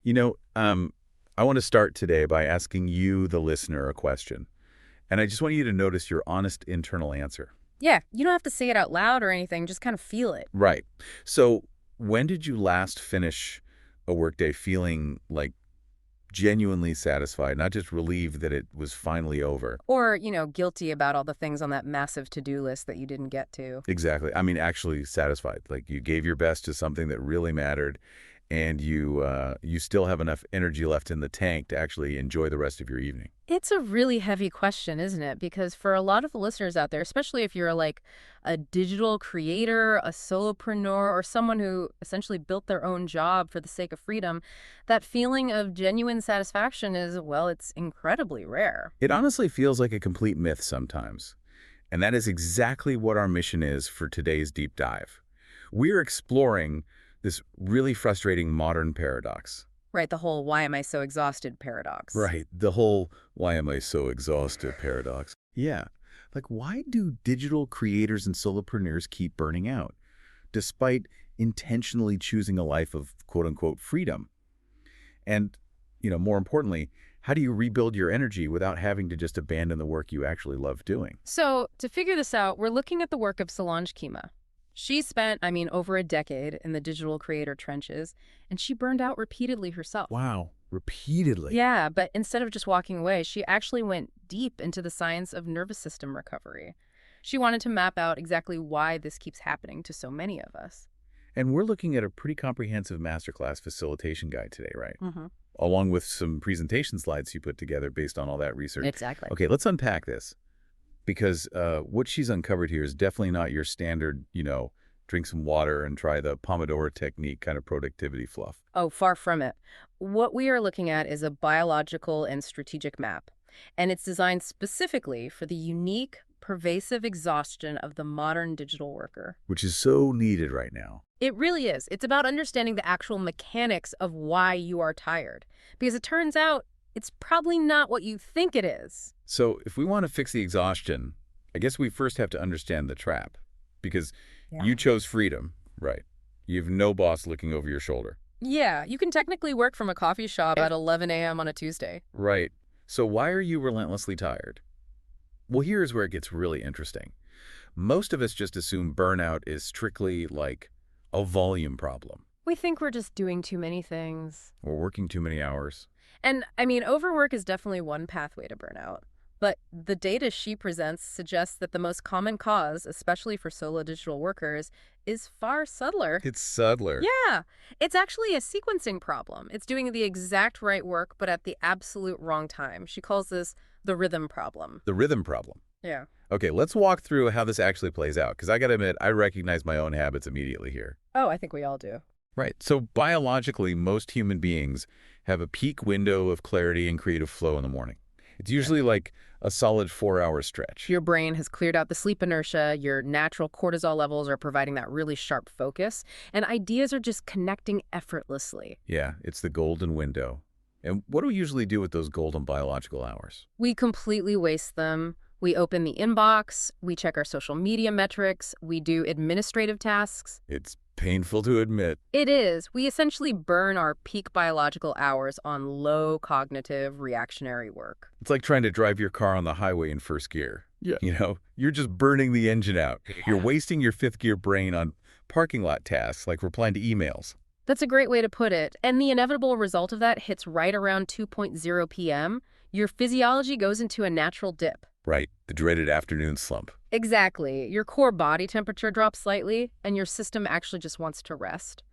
You know, I want to start today by asking you, the listener, a question. And I just want you to notice your honest internal answer. Yeah, you don't have to say it out loud or anything, just kind of feel it. Right. So, when did you last finish a workday feeling like genuinely satisfied, not just relieved that it was finally over? Or, guilty about all the things on that massive to-do list that you didn't get to. Exactly. I mean, actually satisfied. Like you gave your best to something that really mattered, and you still have enough energy left in the tank to actually enjoy the rest of your evening. It's a really heavy question, isn't it? Because for a lot of the listeners out there, especially if you're like a digital creator, a solopreneur, or someone who essentially built their own job for the sake of freedom, that feeling of genuine satisfaction is, well, it's incredibly rare. It honestly feels like a complete myth sometimes. And that is exactly what our mission is for today's deep dive. We're exploring this really frustrating modern paradox. Right, the whole why am I so exhausted paradox. Right. The whole why am I so exhausted paradox. Yeah. Like, why do digital creators and solopreneurs keep burning out, despite intentionally choosing a life of quote unquote freedom? And, more importantly, how do you rebuild your energy without having to just abandon the work you actually love doing? So to figure this out, we're looking at the work of Solange Kiéma. She spent, over a decade in the digital creator trenches, and she burned out repeatedly herself. Wow. Repeatedly. Yeah, but instead of just walking away, she actually went deep into the science of nervous system recovery. She wanted to map out exactly why this keeps happening to so many of us. And we're looking at a pretty comprehensive masterclass facilitation guide today, right? Mm-hmm. Along with some presentation slides you put together based on all that research. Exactly. Okay, let's unpack this. Because what she's uncovered here is definitely not your standard, drink some water and try the Pomodoro technique kind of productivity fluff. Oh, far from it. What we are looking at is a biological and strategic map, and it's designed specifically for the unique, pervasive exhaustion of the modern digital worker. Which is so needed right now. It really is. It's about understanding the actual mechanics of why you are tired, because it turns out it's probably not what you think it is. So if we want to fix the exhaustion, I guess we first have to understand the trap. Because you chose freedom, right? You have no boss looking over your shoulder. Yeah, you can technically work from a coffee shop at 11 a.m. on a Tuesday. Right. So why are you relentlessly tired? Well, here's where it gets really interesting. Most of us just assume burnout is strictly like a volume problem. We think we're just doing too many things. Or working too many hours. And, overwork is definitely one pathway to burnout. But the data she presents suggests that the most common cause, especially for solo digital workers, is far subtler. It's subtler. Yeah, it's actually a sequencing problem. It's doing the exact right work, but at the absolute wrong time. She calls this the rhythm problem. The rhythm problem. Yeah. Okay, let's walk through how this actually plays out, because I got to admit, I recognize my own habits immediately here. Oh, I think we all do. Right. So biologically, most human beings have a peak window of clarity and creative flow in the morning. It's usually like a solid 4-hour stretch. Your brain has cleared out the sleep inertia, your natural cortisol levels are providing that really sharp focus, and ideas are just connecting effortlessly. Yeah, it's the golden window. And what do we usually do with those golden biological hours? We completely waste them. We open the inbox, we check our social media metrics, we do administrative tasks. It's painful to admit. It is. We essentially burn our peak biological hours on low cognitive reactionary work. It's like trying to drive your car on the highway in first gear. Yeah. You're just burning the engine out. Yeah. You're wasting your fifth gear brain on parking lot tasks like replying to emails. That's a great way to put it. And the inevitable result of that hits right around 2:00 p.m. Your physiology goes into a natural dip. Right. The dreaded afternoon slump. Exactly. Your core body temperature drops slightly, and your system actually just wants to rest.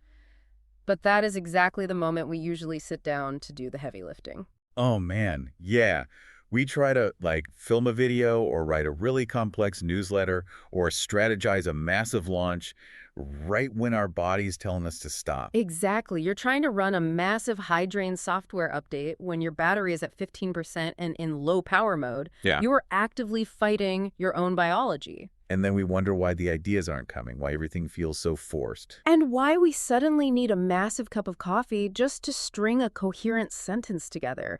But that is exactly the moment we usually sit down to do the heavy lifting. Oh, man. Yeah. We try to, film a video or write a really complex newsletter or strategize a massive launch right when our body's telling us to stop. Exactly. You're trying to run a massive high-drain software update when your battery is at 15% and in low power mode. Yeah. You're actively fighting your own biology. And then we wonder why the ideas aren't coming, why everything feels so forced. And why we suddenly need a massive cup of coffee just to string a coherent sentence together.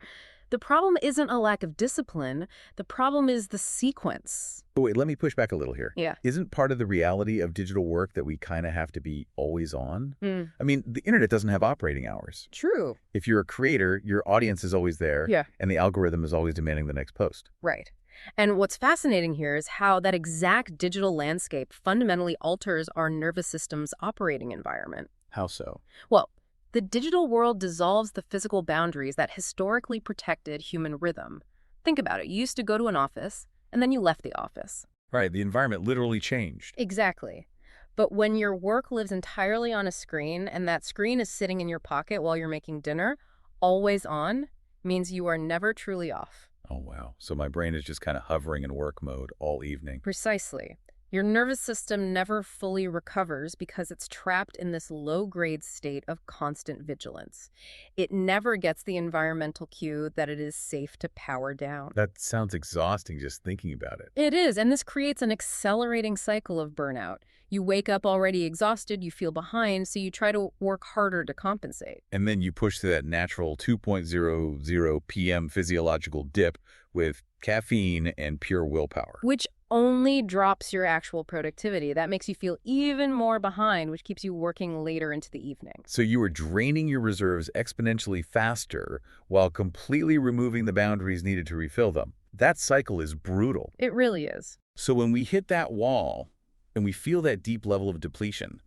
The problem isn't a lack of discipline. The problem is the sequence. But wait, let me push back a little here. Yeah. Isn't part of the reality of digital work that we kind of have to be always on? Mm. I mean, the internet doesn't have operating hours. True. If you're a creator, your audience is always there, Yeah. and the algorithm is always demanding the next post. Right. And what's fascinating here is how that exact digital landscape fundamentally alters our nervous system's operating environment. How so? Well, the digital world dissolves the physical boundaries that historically protected human rhythm. Think about it. You used to go to an office, and then you left the office. Right, the environment literally changed. Exactly. But when your work lives entirely on a screen, and that screen is sitting in your pocket while you're making dinner, always on, means you are never truly off. Oh, wow. So my brain is just kind of hovering in work mode all evening. Precisely. Your nervous system never fully recovers because it's trapped in this low-grade state of constant vigilance. It never gets the environmental cue that it is safe to power down. That sounds exhausting just thinking about it. It is, and this creates an accelerating cycle of burnout. You wake up already exhausted, you feel behind, so you try to work harder to compensate. And then you push through that natural 2.00 p.m. physiological dip with caffeine and pure willpower. Which only drops your actual productivity. That makes you feel even more behind, which keeps you working later into the evening. So you are draining your reserves exponentially faster while completely removing the boundaries needed to refill them. That cycle is brutal. It really is. So when we hit that wall and we feel that deep level of depletion,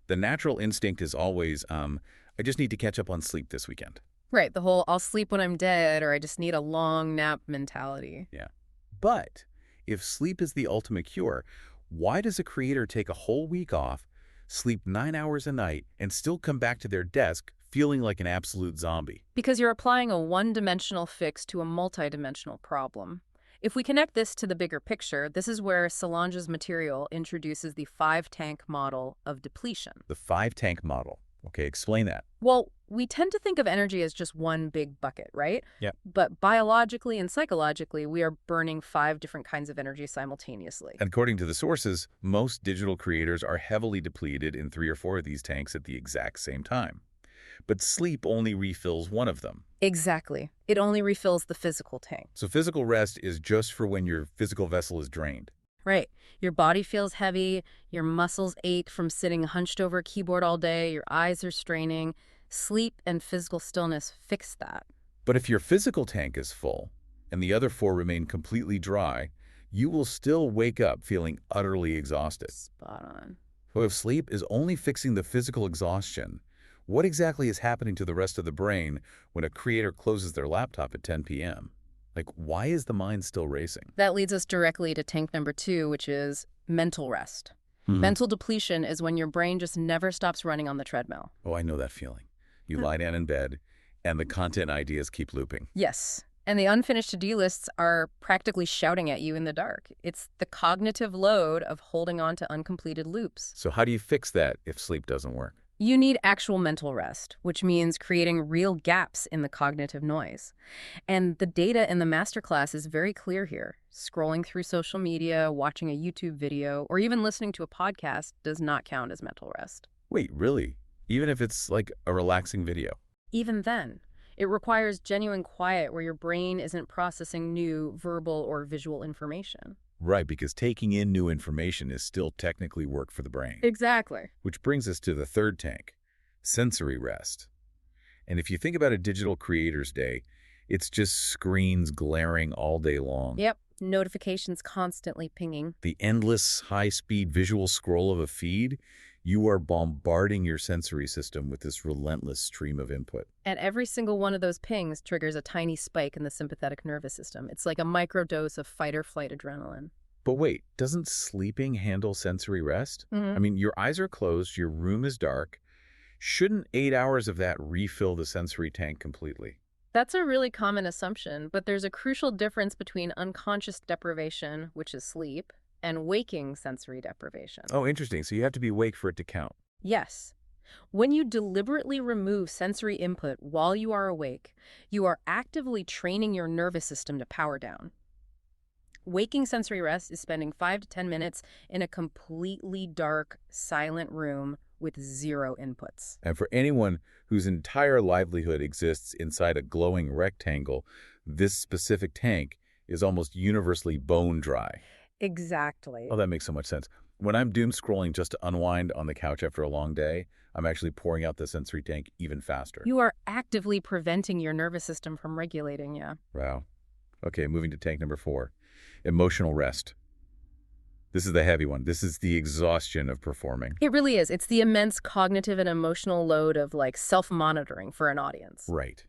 the natural instinct is always, I just need to catch up on sleep this weekend. Right, the whole I'll sleep when I'm dead or I just need a long nap mentality. Yeah. But if sleep is the ultimate cure, why does a creator take a whole week off, sleep 9 hours a night, and still come back to their desk feeling like an absolute zombie? Because you're applying a one-dimensional fix to a multidimensional problem. If we connect this to the bigger picture, this is where Solange's material introduces the 5-tank model of depletion. The 5-tank model. Okay, explain that. Well, we tend to think of energy as just one big bucket, right? Yep. But biologically and psychologically, we are burning 5 different kinds of energy simultaneously. And according to the sources, most digital creators are heavily depleted in 3 or 4 of these tanks at the exact same time. But sleep only refills one of them. Exactly. It only refills the physical tank. So physical rest is just for when your physical vessel is drained. Right. Your body feels heavy, your muscles ache from sitting hunched over a keyboard all day, your eyes are straining. Sleep and physical stillness fix that. But if your physical tank is full and the other 4 remain completely dry, you will still wake up feeling utterly exhausted. Spot on. So if sleep is only fixing the physical exhaustion, what exactly is happening to the rest of the brain when a creator closes their laptop at 10 p.m.? Like, why is the mind still racing? That leads us directly to tank number 2, which is mental rest. Mental depletion is when your brain just never stops running on the treadmill. Oh, I know that feeling. You lie down in bed, and the content ideas keep looping. Yes. And the unfinished to-do lists are practically shouting at you in the dark. It's the cognitive load of holding on to uncompleted loops. So how do you fix that if sleep doesn't work? You need actual mental rest, which means creating real gaps in the cognitive noise. And the data in the masterclass is very clear here. Scrolling through social media, watching a YouTube video, or even listening to a podcast does not count as mental rest. Wait, really? Even if it's like a relaxing video? Even then, it requires genuine quiet where your brain isn't processing new verbal or visual information. Right, because taking in new information is still technically work for the brain. Exactly. Which brings us to the 3rd tank, sensory rest. And if you think about a digital creator's day, it's just screens glaring all day long. Yep. Notifications constantly pinging. The endless, high-speed visual scroll of a feed, you are bombarding your sensory system with this relentless stream of input. And every single one of those pings triggers a tiny spike in the sympathetic nervous system. It's like a microdose of fight-or-flight adrenaline. But wait, doesn't sleeping handle sensory rest? I mean, your eyes are closed, your room is dark. Shouldn't 8 hours of that refill the sensory tank completely? That's a really common assumption, but there's a crucial difference between unconscious deprivation, which is sleep, and waking sensory deprivation. Oh, interesting. So you have to be awake for it to count. Yes. When you deliberately remove sensory input while you are awake, you are actively training your nervous system to power down. Waking sensory rest is spending 5 to 10 minutes in a completely dark, silent room with zero inputs. And for anyone whose entire livelihood exists inside a glowing rectangle, this specific tank is almost universally bone dry. Exactly. Oh, that makes so much sense. When I'm doom scrolling just to unwind on the couch after a long day, I'm actually pouring out the sensory tank even faster. You are actively preventing your nervous system from regulating, yeah. Wow. Okay, moving to tank number 4, emotional rest. This is the heavy one. This is the exhaustion of performing. It really is. It's the immense cognitive and emotional load of like self-monitoring for an audience. Right.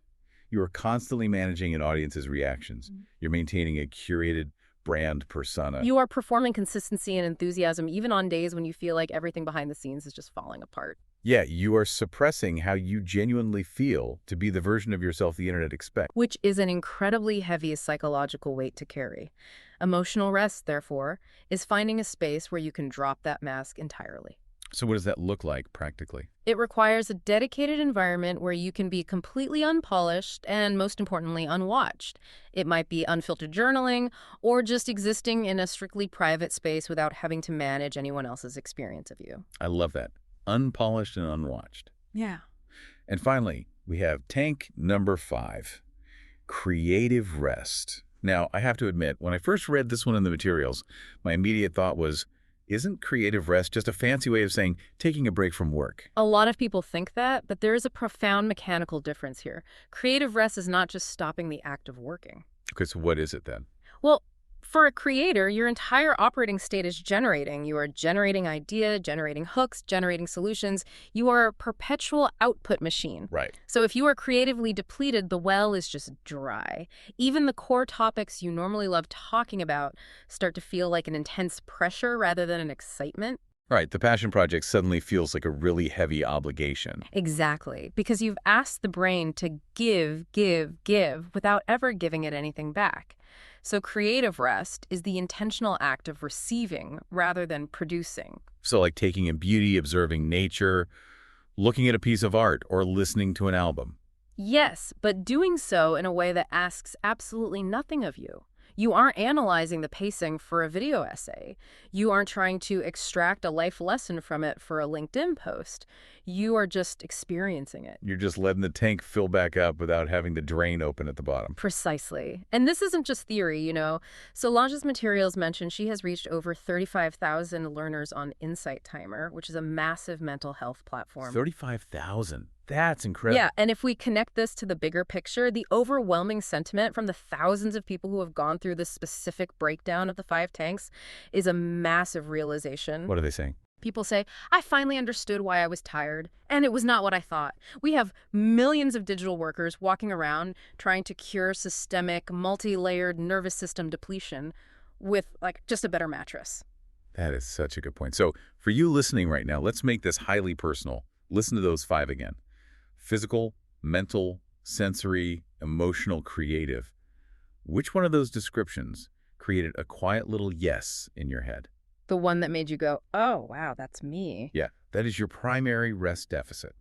You are constantly managing an audience's reactions. You're maintaining a curated brand persona. You are performing consistency and enthusiasm even on days when you feel like everything behind the scenes is just falling apart. Yeah, you are suppressing how you genuinely feel to be the version of yourself the internet expects. Which is an incredibly heavy psychological weight to carry. Emotional rest, therefore, is finding a space where you can drop that mask entirely. So what does that look like practically? It requires a dedicated environment where you can be completely unpolished and, most importantly, unwatched. It might be unfiltered journaling or just existing in a strictly private space without having to manage anyone else's experience of you. I love that. Unpolished and unwatched. Yeah. And finally, we have tank number 5, creative rest. Now, I have to admit, when I first read this one in the materials, my immediate thought was, isn't creative rest just a fancy way of saying taking a break from work? A lot of people think that, but there is a profound mechanical difference here. Creative rest is not just stopping the act of working. Okay, so what is it then? Well, for a creator, your entire operating state is generating. You are generating idea, generating hooks, generating solutions. You are a perpetual output machine. Right. So if you are creatively depleted, the well is just dry. Even the core topics you normally love talking about start to feel like an intense pressure rather than an excitement. Right, the passion project suddenly feels like a really heavy obligation. Exactly, because you've asked the brain to give without ever giving it anything back. So creative rest is the intentional act of receiving rather than producing. So like taking in beauty, observing nature, looking at a piece of art, or listening to an album. Yes, but doing so in a way that asks absolutely nothing of you. You aren't analyzing the pacing for a video essay. You aren't trying to extract a life lesson from it for a LinkedIn post. You are just experiencing it. You're just letting the tank fill back up without having the drain open at the bottom. Precisely. And this isn't just theory, you know. Solange's materials mention she has reached over 35,000 learners on Insight Timer, which is a massive mental health platform. 35,000. That's incredible. Yeah, and if we connect this to the bigger picture, the overwhelming sentiment from the thousands of people who have gone through this specific breakdown of the 5 tanks is a massive realization. What are they saying? People say, I finally understood why I was tired, and it was not what I thought. We have millions of digital workers walking around trying to cure systemic, multi-layered nervous system depletion with, like, just a better mattress. That is such a good point. So for you listening right now, let's make this highly personal. Listen to those 5 again. Physical, mental, sensory, emotional, creative. Which one of those descriptions created a quiet little yes in your head? The one that made you go, oh, wow, that's me. Yeah, that is your primary rest deficit.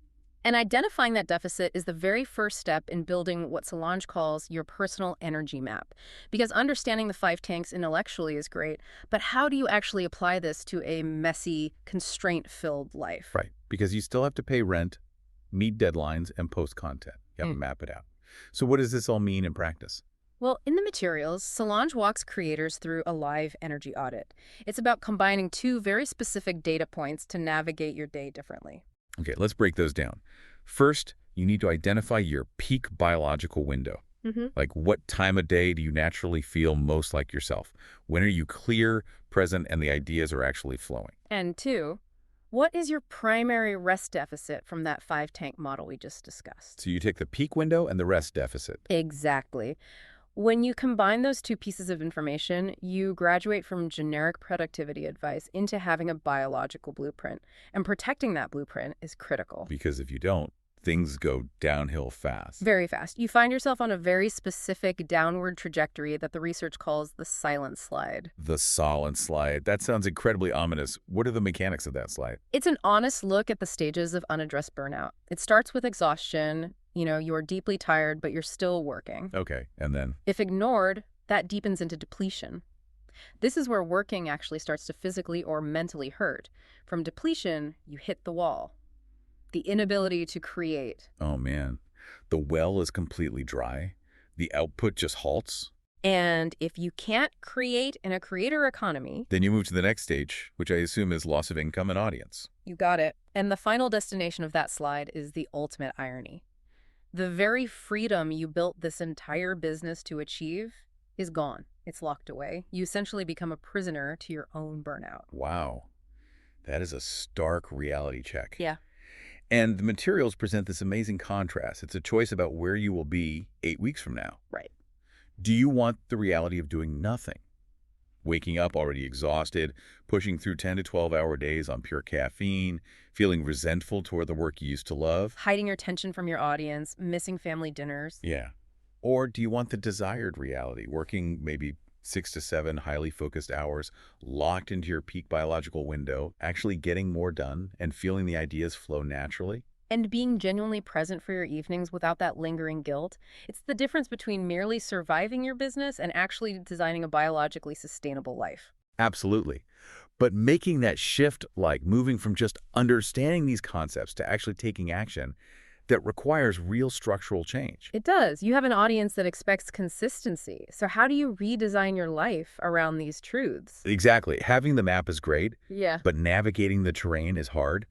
And identifying that deficit is the very first step in building what Solange calls your personal energy map. Because understanding the 5 tanks intellectually is great, but how do you actually apply this to a messy, constraint-filled life? Right, because you still have to pay rent, meet deadlines, and post content. You have to map it out. So what does this all mean in practice? Well, in the materials, Solange walks creators through a live energy audit. It's about combining 2 very specific data points to navigate your day differently. Okay, let's break those down. First, you need to identify your peak biological window. Like what time of day do you naturally feel most like yourself? When are you clear, present, and the ideas are actually flowing? And 2, what is your primary rest deficit from that 5 tank model we just discussed? So you take the peak window and the rest deficit. Exactly. When you combine those 2 pieces of information, you graduate from generic productivity advice into having a biological blueprint. And protecting that blueprint is critical. Because if you don't, things go downhill fast. Very fast. You find yourself on a very specific downward trajectory that the research calls the silent slide. The silent slide. That sounds incredibly ominous. What are the mechanics of that slide? It's an honest look at the stages of unaddressed burnout. It starts with exhaustion. You know, you're deeply tired, but you're still working. Okay, and then? If ignored, that deepens into depletion. This is where working actually starts to physically or mentally hurt. From depletion, you hit the wall. the inability to create. Oh, man. The well is completely dry. The output just halts. And if you can't create in a creator economy, Then you move to the next stage, which I assume is loss of income and audience. you got it. And the final destination of that slide is the ultimate irony. The very freedom you built this entire business to achieve is gone. It's locked away. You essentially become a prisoner to your own burnout. Wow. That is a stark reality check. Yeah. And the materials present this amazing contrast. It's a choice about where you will be 8 weeks from now. Right. Do you want the reality of doing nothing? Waking up already exhausted, pushing through 10 to 12-hour days on pure caffeine, feeling resentful toward the work you used to love? Hiding your attention from your audience, missing family dinners. Yeah. Or do you want the desired reality, working maybe 6 to 7 highly focused hours, locked into your peak biological window, actually getting more done and feeling the ideas flow naturally? And being genuinely present for your evenings without that lingering guilt. It's the difference between merely surviving your business and actually designing a biologically sustainable life. Absolutely. But making that shift, like moving from just understanding these concepts to actually taking action, that requires real structural change. It does. You have an audience that expects consistency. So how do you redesign your life around these truths? Exactly. Having the map is great, Yeah. but navigating the terrain is hard.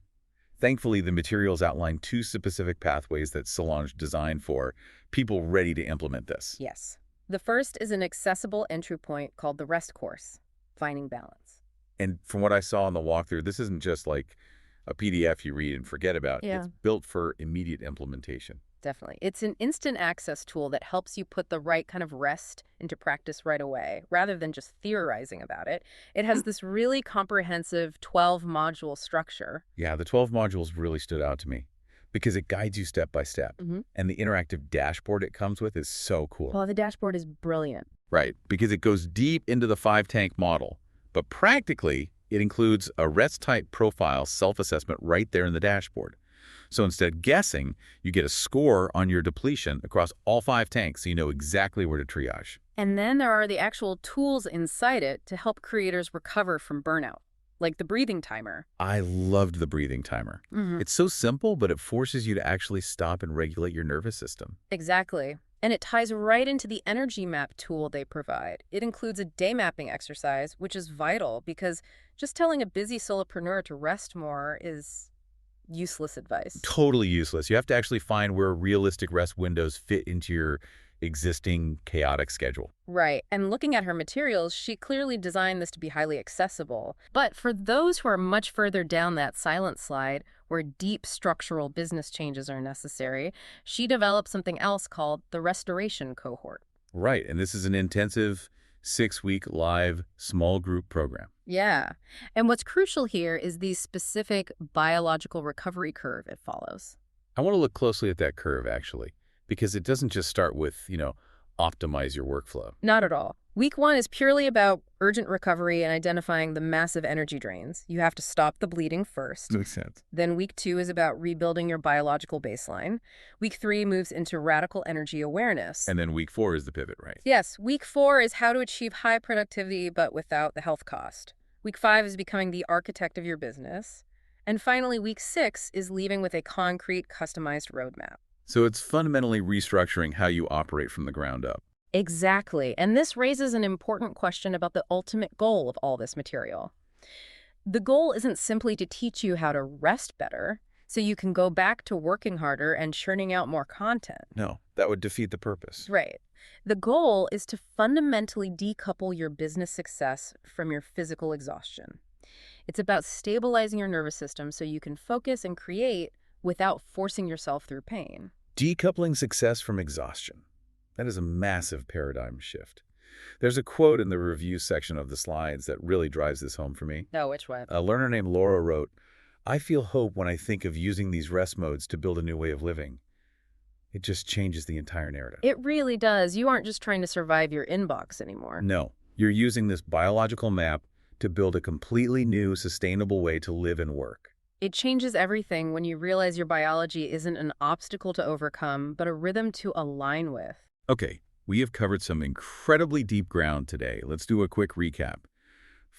Thankfully, the materials outline 2 specific pathways that Solange designed for people ready to implement this. Yes. The first is an accessible entry point called the REST course, Finding Balance. And from what I saw in the walkthrough, this isn't just like a PDF you read and forget about. Yeah. It's built for immediate implementation. Definitely. It's an instant access tool that helps you put the right kind of rest into practice right away, rather than just theorizing about it. It has this really comprehensive 12-module structure. Yeah, the 12 modules really stood out to me because it guides you step by step. And the interactive dashboard it comes with is so cool. Well, the dashboard is brilliant. Right, because it goes deep into the 5-tank model. But practically, it includes a REST-type profile self-assessment right there in the dashboard. So instead of guessing, you get a score on your depletion across all 5 tanks so you know exactly where to triage. And then there are the actual tools inside it to help creators recover from burnout, like the breathing timer. I loved the breathing timer. It's so simple, but it forces you to actually stop and regulate your nervous system. Exactly. And it ties right into the energy map tool they provide. It includes a day mapping exercise, which is vital because just telling a busy solopreneur to rest more is useless advice. Totally useless. You have to actually find where realistic rest windows fit into your existing chaotic schedule. Right. And looking at her materials, she clearly designed this to be highly accessible. But for those who are much further down that silent slide, where deep structural business changes are necessary, she developed something else called the restoration cohort. Right. And this is an intensive 6-week live small group program. Yeah. And what's crucial here is the specific biological recovery curve it follows. I want to look closely at that curve, actually, because it doesn't just start with, optimize your workflow. Not at all. Week 1 is purely about urgent recovery and identifying the massive energy drains. You have to stop the bleeding first. Makes sense. Then week 2 is about rebuilding your biological baseline. Week 3 moves into radical energy awareness. And then week 4 is the pivot, right? Yes, week 4 is how to achieve high productivity but without the health cost. Week 5 is becoming the architect of your business. And finally, week 6 is leaving with a concrete, customized roadmap. So it's fundamentally restructuring how you operate from the ground up. Exactly. And this raises an important question about the ultimate goal of all this material. The goal isn't simply to teach you how to rest better so you can go back to working harder and churning out more content. No, that would defeat the purpose. Right. The goal is to fundamentally decouple your business success from your physical exhaustion. It's about stabilizing your nervous system so you can focus and create without forcing yourself through pain. Decoupling success from exhaustion. That is a massive paradigm shift. There's a quote in the review section of the slides that really drives this home for me. No, which one? A learner named Laura wrote, "I feel hope when I think of using these rest modes to build a new way of living. It just changes the entire narrative." It really does. You aren't just trying to survive your inbox anymore. No, you're using this biological map to build a completely new, sustainable way to live and work. It changes everything when you realize your biology isn't an obstacle to overcome, but a rhythm to align with. Okay, we have covered some incredibly deep ground today. Let's do a quick recap.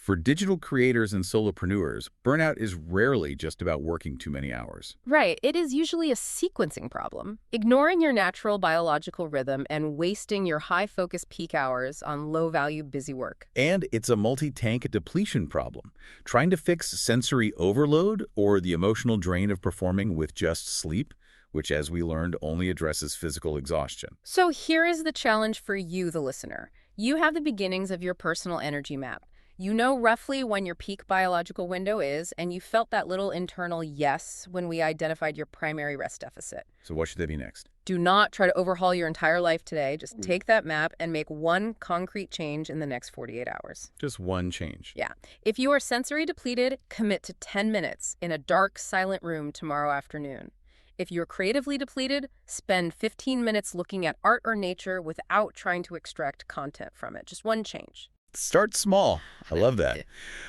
For digital creators and solopreneurs, burnout is rarely just about working too many hours. Right. It is usually a sequencing problem. Ignoring your natural biological rhythm and wasting your high-focus peak hours on low-value busy work. And it's a multi-tank depletion problem, trying to fix sensory overload or the emotional drain of performing with just sleep, which, as we learned, only addresses physical exhaustion. So here is the challenge for you, the listener. You have the beginnings of your personal energy map. You know roughly when your peak biological window is, and you felt that little internal yes when we identified your primary rest deficit. So what should they be next? Do not try to overhaul your entire life today. Just take that map and make one concrete change in the next 48 hours. Just one change. Yeah. If you are sensory depleted, commit to 10 minutes in a dark, silent room tomorrow afternoon. If you're creatively depleted, spend 15 minutes looking at art or nature without trying to extract content from it. Just one change. Start small. I love that.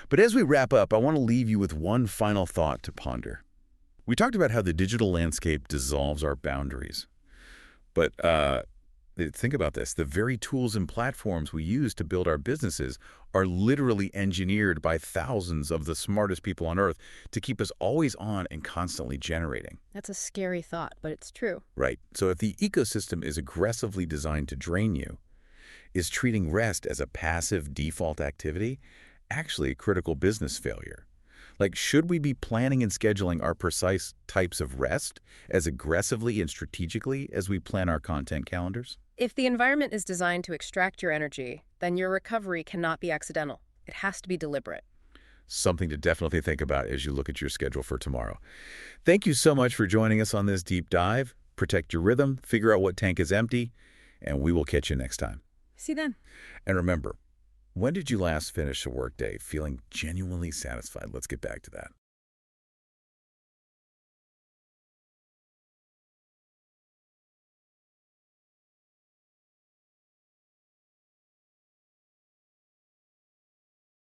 But as we wrap up, I want to leave you with one final thought to ponder. We talked about how the digital landscape dissolves our boundaries. But think about this. The very tools and platforms we use to build our businesses are literally engineered by thousands of the smartest people on Earth to keep us always on and constantly generating. That's a scary thought, but it's true. Right. So if the ecosystem is aggressively designed to drain you, is treating rest as a passive default activity actually a critical business failure? Like, should we be planning and scheduling our precise types of rest as aggressively and strategically as we plan our content calendars? If the environment is designed to extract your energy, then your recovery cannot be accidental. It has to be deliberate. Something to definitely think about as you look at your schedule for tomorrow. Thank you so much for joining us on this deep dive. Protect your rhythm, figure out what tank is empty, and we will catch you next time. See you then. And remember, when did you last finish a workday feeling genuinely satisfied? Let's get back to that.